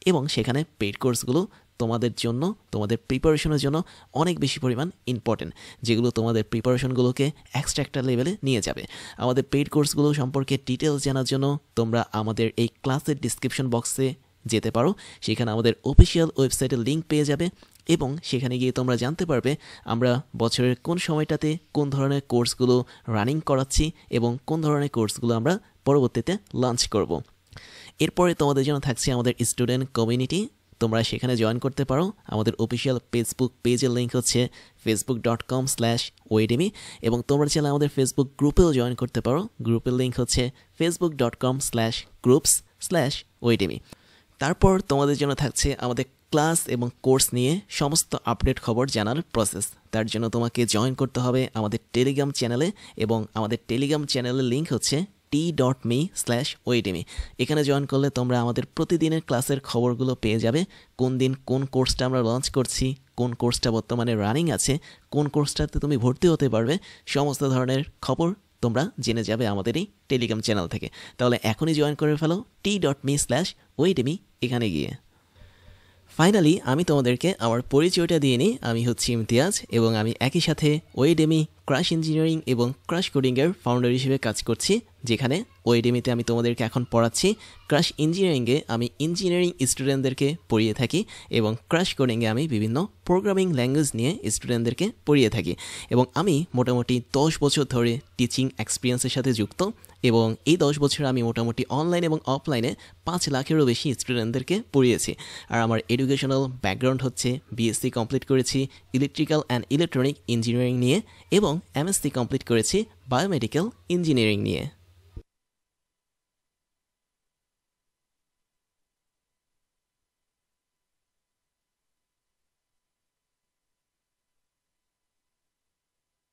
এবং সেখানে পেইড কোর্সগুলো তোমাদের জন্য, তোমাদের প্রিপারেশনের জন্য অনেক বেশি পরিমাণ ইম্পর্টেন্ট, যেগুলো তোমাদের প্রিপারেশনগুলোকে এক্সট্রা একটা লেভেলে নিয়ে যাবে। আমাদের পেইড কোর্সগুলো সম্পর্কে ডিটেলস জানার জন্য তোমরা আমাদের এই ক্লাসের ডিসক্রিপশন বক্সে যেতে পারো। সেখানে আমাদের অফিসিয়াল ওয়েবসাইটের লিঙ্ক পেয়ে যাবে, এবং সেখানে গিয়ে তোমরা জানতে পারবে আমরা বছরের কোন সময়টাতে কোন ধরনের কোর্সগুলো রানিং করাচ্ছি এবং কোন ধরনের কোর্সগুলো আমরা পরবর্তীতে লঞ্চ করব। এরপরে তোমাদের জন্য থাকছে আমাদের স্টুডেন্ট কমিউনিটি। তোমরা সেখানে জয়েন করতে পারো। আমাদের অফিসিয়াল ফেসবুক পেজের লিঙ্ক হচ্ছে facebook.com/oedemy, এবং তোমরা চাইলে আমাদের ফেসবুক গ্রুপেও জয়েন করতে পারো। গ্রুপের লিঙ্ক হচ্ছে facebook.com/groups/oedemy। তারপর তোমাদের জন্য থাকছে আমাদের ক্লাস এবং কোর্স নিয়ে সমস্ত আপডেট খবর জানার প্রসেস। তার জন্য তোমাকে জয়েন করতে হবে আমাদের টেলিগ্রাম চ্যানেলে, এবং আমাদের টেলিগ্রাম চ্যানেলের লিঙ্ক হচ্ছে t.me/oedemy। এখানে জয়েন করলে তোমরা আমাদের প্রতিদিনের ক্লাসের খবরগুলো পেয়ে যাবে। কোন দিন কোন কোর্সটা আমরা লঞ্চ করছি, কোন কোর্সটা বর্তমানে রানিং আছে, কোন কোর্সটাতে তুমি ভর্তি হতে পারবে, সমস্ত ধরনের খবর তোমরা জেনে যাবে আমাদের এই টেলিগ্রাম চ্যানেল থেকে। তাহলে এখনই জয়েন করে ফেলো t.me/oedemy এখানে গিয়ে। ফাইনালি আমি তোমাদেরকে আমার পরিচয়টা দিয়ে নিই। আমি হচ্ছি ইমতিয়াজ, এবং আমি একই সাথে ওয়েডেমি, ক্রাশ ইঞ্জিনিয়ারিং এবং ক্রাশ কোডিংয়ের ফাউন্ডার হিসেবে কাজ করছি, যেখানে ওয়েডেমিতে আমি তোমাদেরকে এখন পড়াচ্ছি। ক্রাশ ইঞ্জিনিয়ারিংয়ে আমি ইঞ্জিনিয়ারিং স্টুডেন্টদেরকে পড়িয়ে থাকি, এবং ক্রাশ কোডিংয়ে আমি বিভিন্ন প্রোগ্রামিং ল্যাঙ্গুয়েজ নিয়ে স্টুডেন্টদেরকে পড়িয়ে থাকি। এবং আমি মোটামুটি 10 বছর ধরে টিচিং এক্সপিরিয়েন্সের সাথে যুক্ত, এবং এই 10 বছর আমি মোটামুটি অনলাইন এবং অফলাইনে 5 লাখেরও বেশি স্টুডেন্টদেরকে পড়িয়েছি। আর আমার এডুকেশনাল ব্যাকগ্রাউন্ড হচ্ছে বিএসসি কমপ্লিট করেছি ইলেকট্রিক্যাল অ্যান্ড ইলেকট্রনিক ইঞ্জিনিয়ারিং নিয়ে, এবং এমএসসি কমপ্লিট করেছি বায়োমেডিক্যাল ইঞ্জিনিয়ারিং নিয়ে।